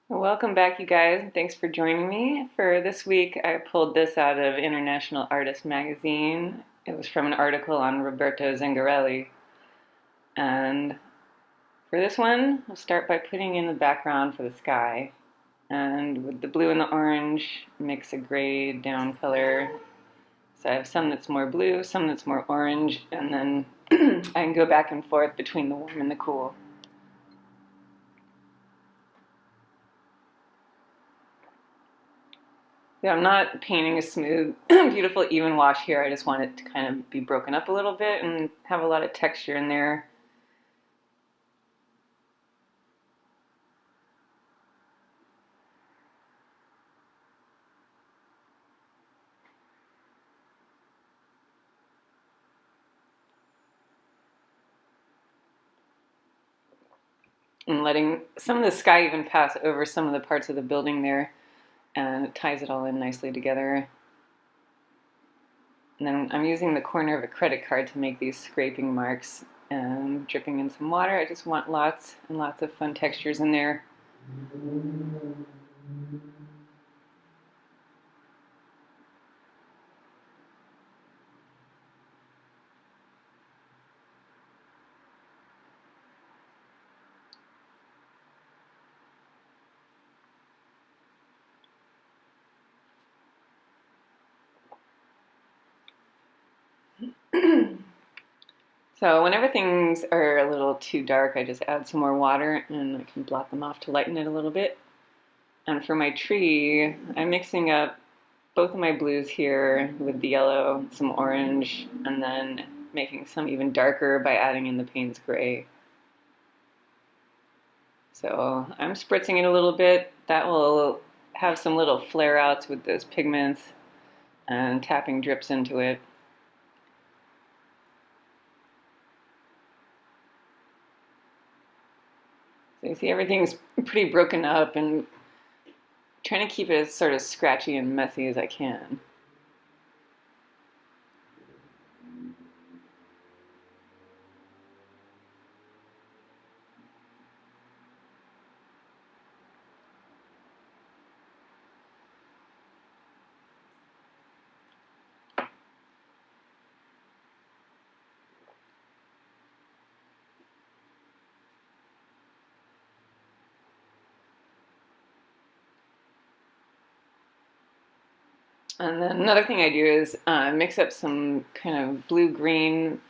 Welcome back, you guys. Thanks for joining me. For this week, I pulled this out of International Artist magazine. It was from an article on Roberto Zangarelli. And for this one, I'll start by putting in the background for the sky. And with the blue and the orange, mix a gray down color. So I have some that's more blue, some that's more orange, and then I can go back and forth between the warm and the cool. Yeah, I'm not painting a smooth, beautiful, even wash here. I just want it to kind of be broken up a little bit and have a lot of texture in there. And letting some of the sky even pass over some of the parts of the building there, and it ties it all in nicely together. And then I'm using the corner of a credit card to make these scraping marks and dripping in some water. I just want lots and lots of fun textures in there. So whenever things are a little too dark, I just add some more water and I can blot them off to lighten it a little bit. And for my tree, I'm mixing up both of my blues here with the yellow, some orange, and then making some even darker by adding in the Payne's gray. So I'm spritzing it a little bit. That will have some little flare outs with those pigments and tapping drips into it. So you see everything's pretty broken up and trying to keep it as sort of scratchy and messy as I can. And then another thing I do is mix up some kind of blue-green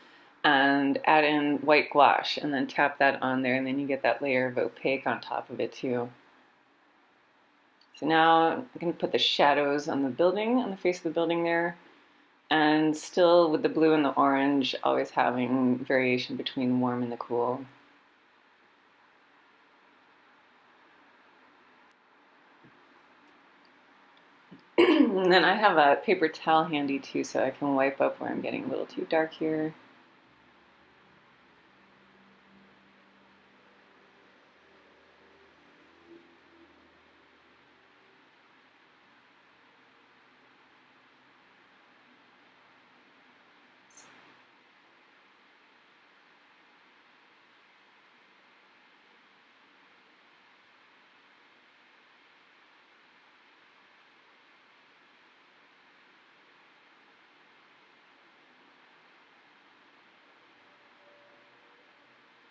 and add in white gouache and then tap that on there and then you get that layer of opaque on top of it too. So now I'm going to put the shadows on the building, on the face of the building there, and still with the blue and the orange, always having variation between the warm and the cool. And then I have a paper towel handy too, so I can wipe up where I'm getting a little too dark here.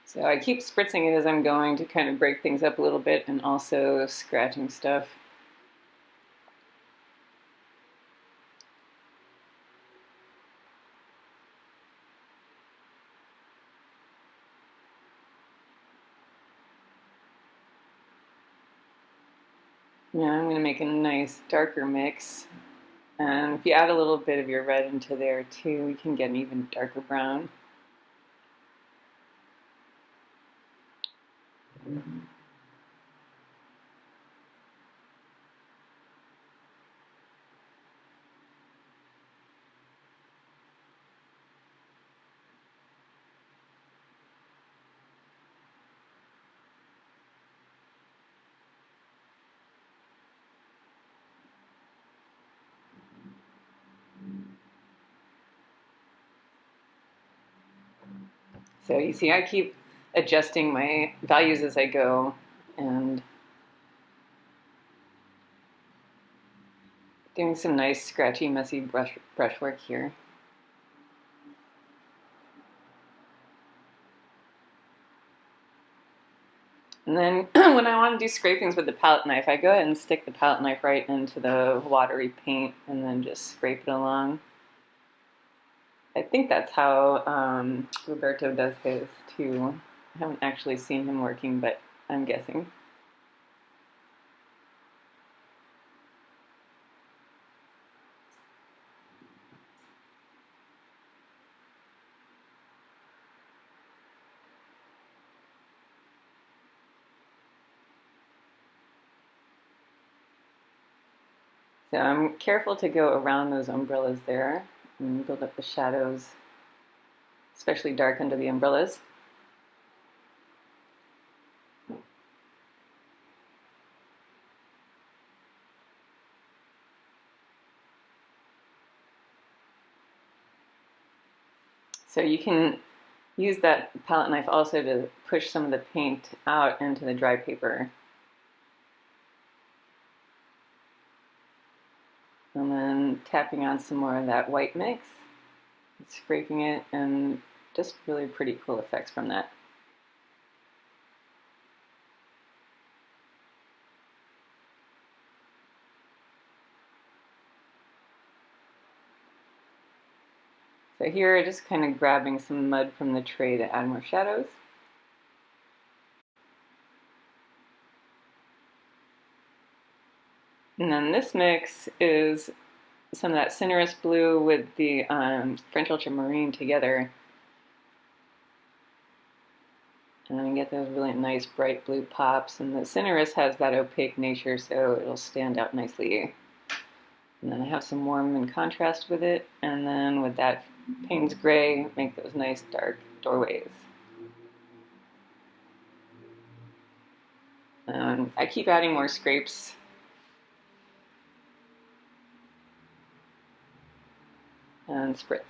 So I keep spritzing it as I'm going to kind of break things up a little bit and also scratching stuff. Yeah, I'm going to make a nice darker mix. And if you add a little bit of your red into there too, you can get an even darker brown. So you see, I keep adjusting my values as I go, and Doing some nice scratchy, messy brushwork here. And then when I want to do scrapings with the palette knife, I go ahead and stick the palette knife right into the watery paint and then just scrape it along. I think that's how Roberto does his too. I haven't actually seen him working, but I'm guessing. So I'm careful to go around those umbrellas there and build up the shadows, especially dark under the umbrellas. So you can use that palette knife also to push some of the paint out into the dry paper. And then tapping on some more of that white mix, scraping it, and just really pretty cool effects from that. So here, just kind of grabbing some mud from the tray to add more shadows. And then this mix is some of that cinereous blue with the French ultramarine together. And then get those really nice bright blue pops. And the cinereous has that opaque nature, so it'll stand out nicely. And then I have some warm and contrast with it. And then with that Payne's Gray, make those nice dark doorways. I keep adding more scrapes. And spritz.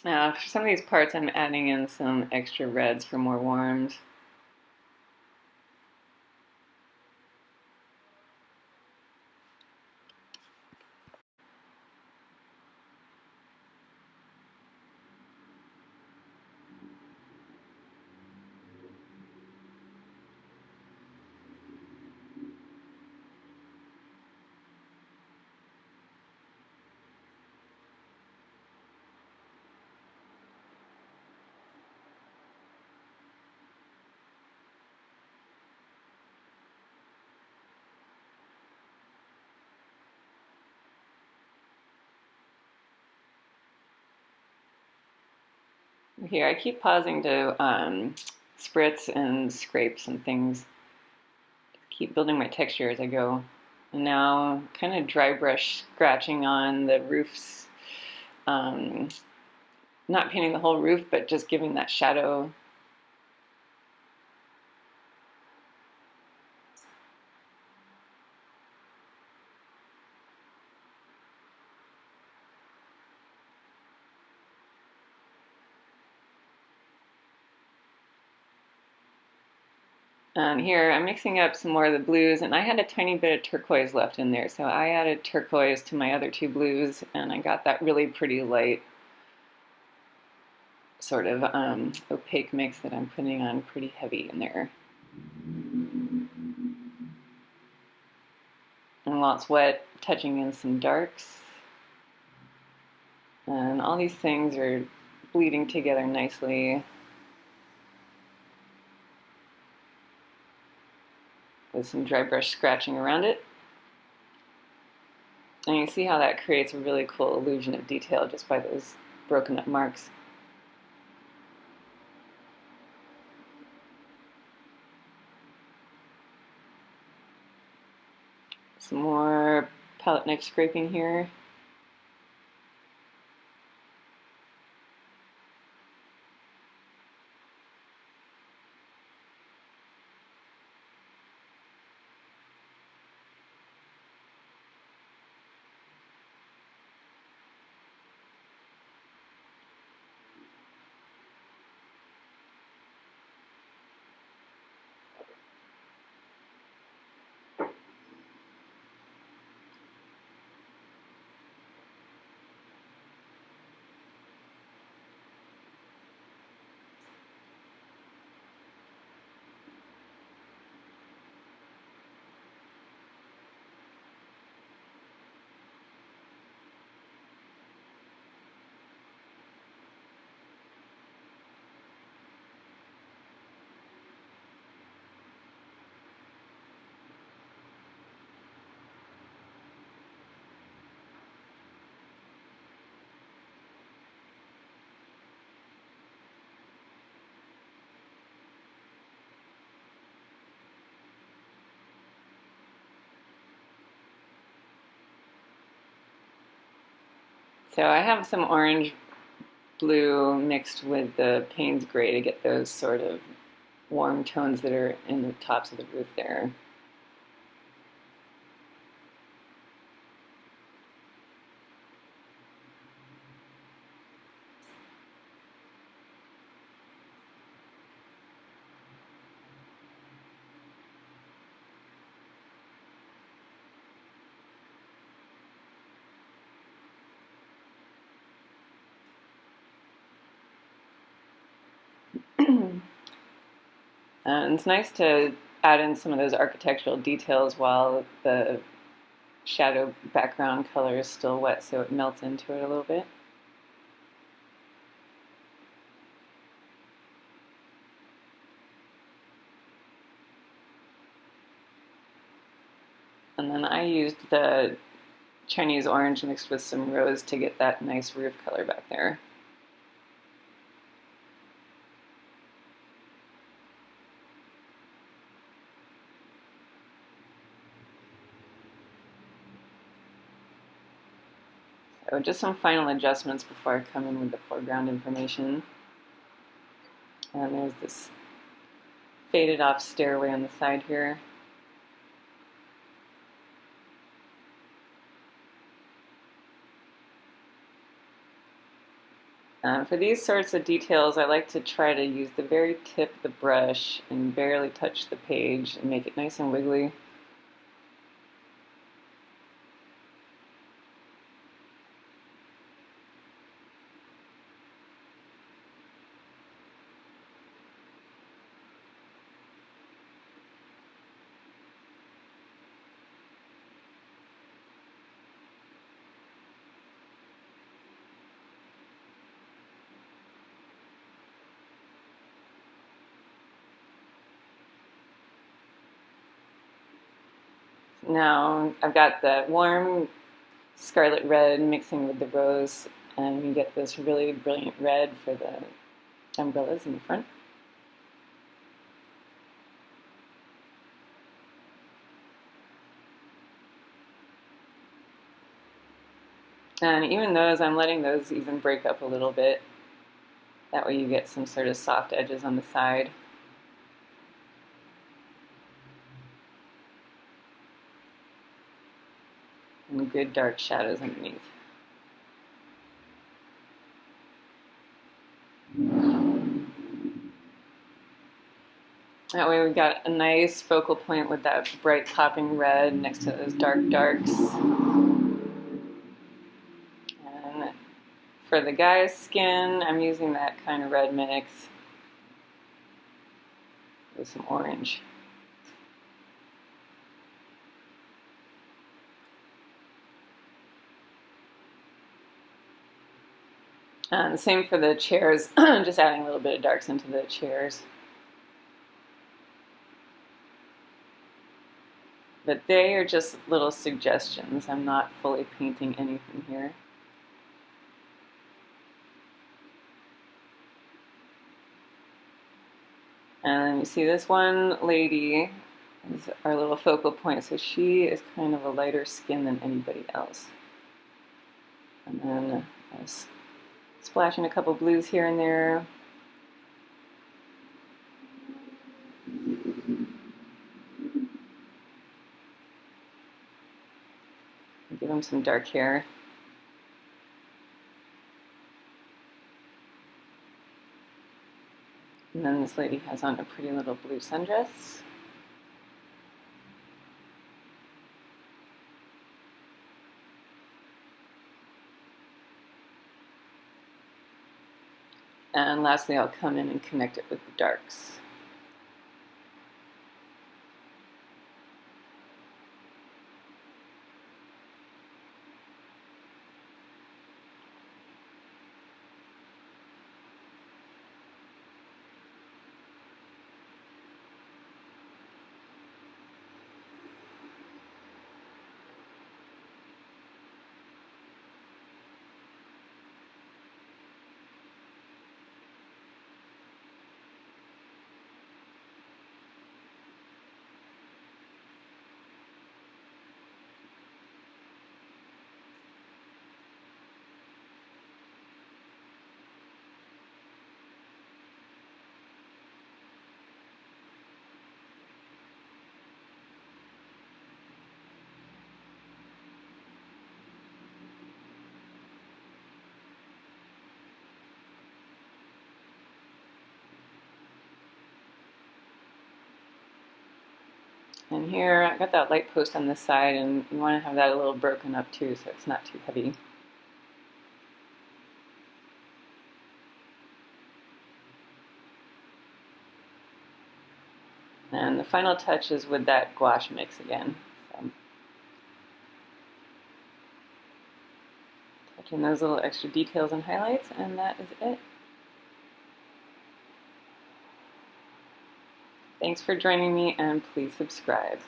Now, for some of these parts, I'm adding in some extra reds for more warms. Here, I keep pausing to spritz and scrape some things. Keep building my texture as I go. And now, kind of dry brush scratching on the roofs. Not painting the whole roof, but just giving that shadow. And here I'm mixing up some more of the blues, and I had a tiny bit of turquoise left in there, so I added turquoise to my other two blues, and I got that really pretty light sort of opaque mix that I'm putting on pretty heavy in there. And while it's wet, touching in some darks. And all these things are bleeding together nicely with some dry brush scratching around it. And you see how that creates a really cool illusion of detail just by those broken up marks. Some more palette knife scraping here. So I have some orange blue mixed with the Payne's gray to get those sort of warm tones that are in the tops of the roof there. And it's nice to add in some of those architectural details while the shadow background color is still wet, so it melts into it a little bit. And then I used the Chinese orange mixed with some rose to get that nice roof color back there. So just some final adjustments before I come in with the foreground information. And there's this faded off stairway on the side here. For these sorts of details, I like to try to use the very tip of the brush and barely touch the page and make it nice and wiggly. Now I've got the warm scarlet red mixing with the rose, and you get this really brilliant red for the umbrellas in the front. And even those, I'm letting those even break up a little bit. That way you get some sort of soft edges on the side. And good dark shadows underneath. That way we've got a nice focal point with that bright popping red next to those dark darks. And for the guy's skin, I'm using that kind of red mix with some orange. And the same for the chairs, just adding a little bit of darks into the chairs. But they are just little suggestions. I'm not fully painting anything here. And you see this one lady is our little focal point. So she is kind of a lighter skin than anybody else. And then I was splashing a couple blues here and there. Give him some dark hair. And then this lady has on a pretty little blue sundress. And lastly, I'll come in and connect it with the darks. And here, I got that light post on this side, and you want to have that a little broken up too, so it's not too heavy. And the final touch is with that gouache mix again. So, touching those little extra details and highlights, and that is it. Thanks for joining me, and please subscribe.